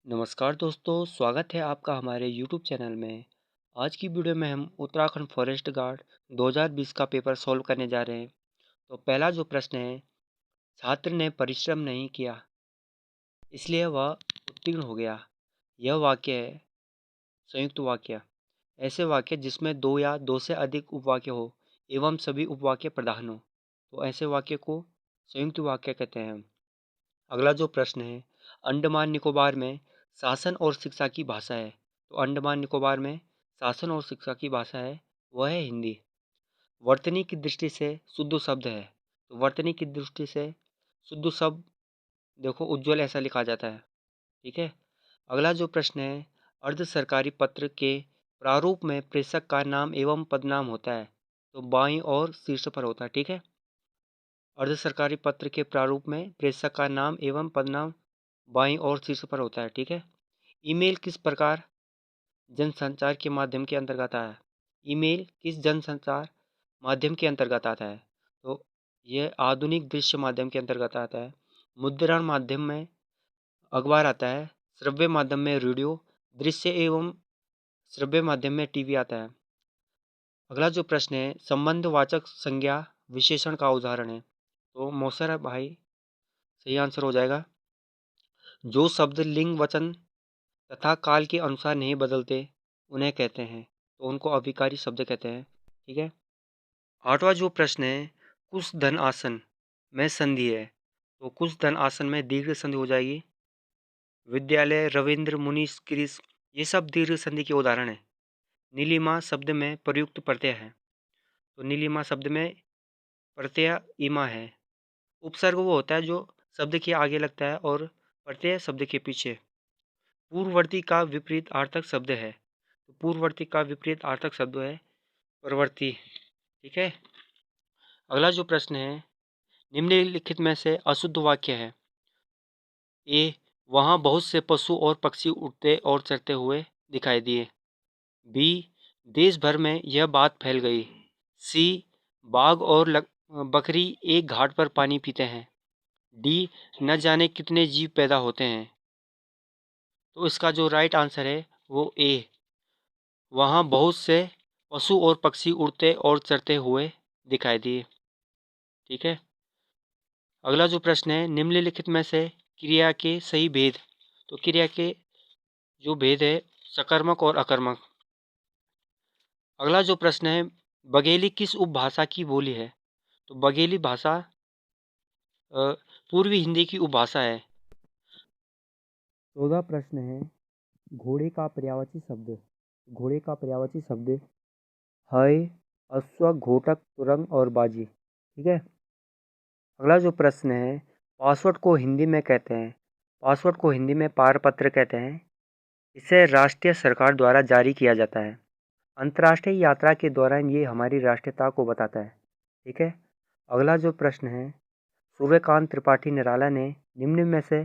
नमस्कार दोस्तों, स्वागत है आपका हमारे YouTube चैनल में। आज की वीडियो में हम उत्तराखंड फॉरेस्ट गार्ड 2020 का पेपर सॉल्व करने जा रहे हैं। तो पहला जो प्रश्न है, छात्र ने परिश्रम नहीं किया, इसलिए वह उत्तीर्ण हो गया। यह वाक्य है संयुक्त वाक्य। ऐसे वाक्य जिसमें दो या दो से अधिक उपवाक्य हो एवं सभी उपवाक्य प्रधान हो, तो ऐसे वाक्य को संयुक्त वाक्य कहते हैं। अगला जो प्रश्न है, अंडमान निकोबार में शासन और शिक्षा की भाषा है। तो अंडमान निकोबार में शासन और शिक्षा की भाषा है वह है हिंदी। वर्तनी की दृष्टि से शुद्ध शब्द है। तो वर्तनी की दृष्टि से शुद्ध शब्द देखो उज्ज्वल ऐसा लिखा जाता है। ठीक है। अगला जो प्रश्न है, अर्ध सरकारी पत्र के प्रारूप में प्रेषक का नाम एवं पदनाम होता है। तो बाईं और शीर्ष पर होता है। ठीक है। अर्ध सरकारी पत्र के प्रारूप में प्रेषक का नाम एवं पदनाम बाईं ओर शीर्ष पर होता है। ठीक है। ईमेल किस प्रकार जनसंचार के माध्यम के अंतर्गत आता है? ईमेल किस जनसंचार माध्यम के अंतर्गत आता है? तो यह आधुनिक दृश्य माध्यम के अंतर्गत आता है। मुद्रण माध्यम में अखबार आता है। श्रव्य माध्यम में रेडियो, दृश्य एवं श्रव्य माध्यम में टीवी आता है। अगला जो प्रश्न है, संबंधवाचक संज्ञा विशेषण का उदाहरण है। तो मौसर भाई सही आंसर हो जाएगा। जो शब्द लिंग वचन तथा काल के अनुसार नहीं बदलते उन्हें कहते हैं, तो उनको अभिकारी शब्द कहते हैं। ठीक है। आठवां जो प्रश्न है, कुश धन आसन में संधि है। तो कुश धन आसन में दीर्घ संधि हो जाएगी। विद्यालय, रविंद्र, मुनीष, गिरीश, ये सब दीर्घ संधि के उदाहरण है। नीलिमा शब्द में प्रयुक्त प्रत्यय है। तो नीलिमा शब्द में प्रत्यय इमा है। उपसर्ग वो होता है जो शब्द के आगे लगता है और प्रत्यय शब्द के पीछे। पूर्ववर्ती का विपरीत आर्थक शब्द है। तो पूर्ववर्ती का विपरीत आर्थक शब्द है प्रवर्ती। ठीक है। अगला जो प्रश्न है, निम्नलिखित में से अशुद्ध वाक्य है। ए, वहां बहुत से पशु और पक्षी उड़ते और चरते हुए दिखाई दिए। बी, देश भर में यह बात फैल गई। सी, बाघ और बकरी एक घाट पर पानी पीते हैं। डी, न जाने कितने जीव पैदा होते हैं। तो इसका जो राइट आंसर है वो ए, वहां बहुत से पशु और पक्षी उड़ते और चरते हुए दिखाई दिए। ठीक है। अगला जो प्रश्न है, निम्नलिखित में से क्रिया के सही भेद। तो क्रिया के जो भेद है सकर्मक और अकर्मक। अगला जो प्रश्न है, बघेली किस उपभाषा की बोली है। तो बघेली भाषा पूर्वी हिंदी की उपभाषा है। 14 प्रश्न है, घोड़े का पर्यायवाची शब्द। घोड़े का पर्यायवाची शब्द है अश्व, घोटक, तुरंग और बाजी। ठीक है। अगला जो प्रश्न है, पासवर्ड को हिंदी में कहते हैं। पासवर्ड को हिंदी में पारपत्र कहते हैं। इसे राष्ट्रीय सरकार द्वारा जारी किया जाता है। अंतर्राष्ट्रीय यात्रा के दौरान ये हमारी राष्ट्रीयता को बताता है। ठीक है। अगला जो प्रश्न है, सूर्यकांत त्रिपाठी निराला ने निम्न में से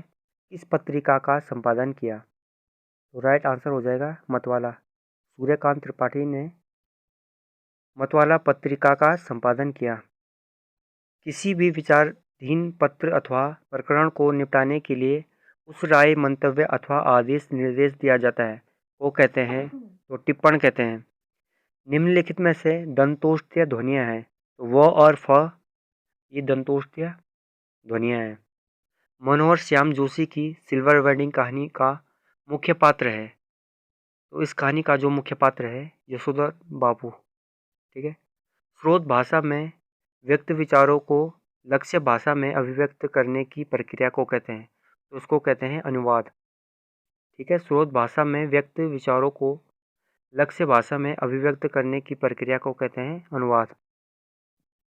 किस पत्रिका का संपादन किया। तो राइट आंसर हो जाएगा मतवाला। सूर्यकांत त्रिपाठी ने मतवाला पत्रिका का संपादन किया। किसी भी विचाराधीन पत्र अथवा प्रकरण को निपटाने के लिए उस राय, मंतव्य अथवा आदेश निर्देश दिया जाता है वो कहते हैं, तो टिप्पण कहते हैं। निम्नलिखित में से दंतोष्ठ्य ध्वनियाँ हैं। तो व और फ ये दंतोष्ठ्य ध्वनियाँ हैं। मनोहर श्याम जोशी की सिल्वर वेडिंग कहानी का मुख्य पात्र है। तो इस कहानी का जो मुख्य पात्र है यशोधर बाबू। ठीक है। स्रोत भाषा में व्यक्त विचारों को लक्ष्य भाषा में अभिव्यक्त करने की प्रक्रिया को कहते हैं, तो उसको कहते हैं अनुवाद। ठीक है। स्रोत भाषा में व्यक्त विचारों को लक्ष्य भाषा में अभिव्यक्त करने की प्रक्रिया को कहते हैं अनुवाद।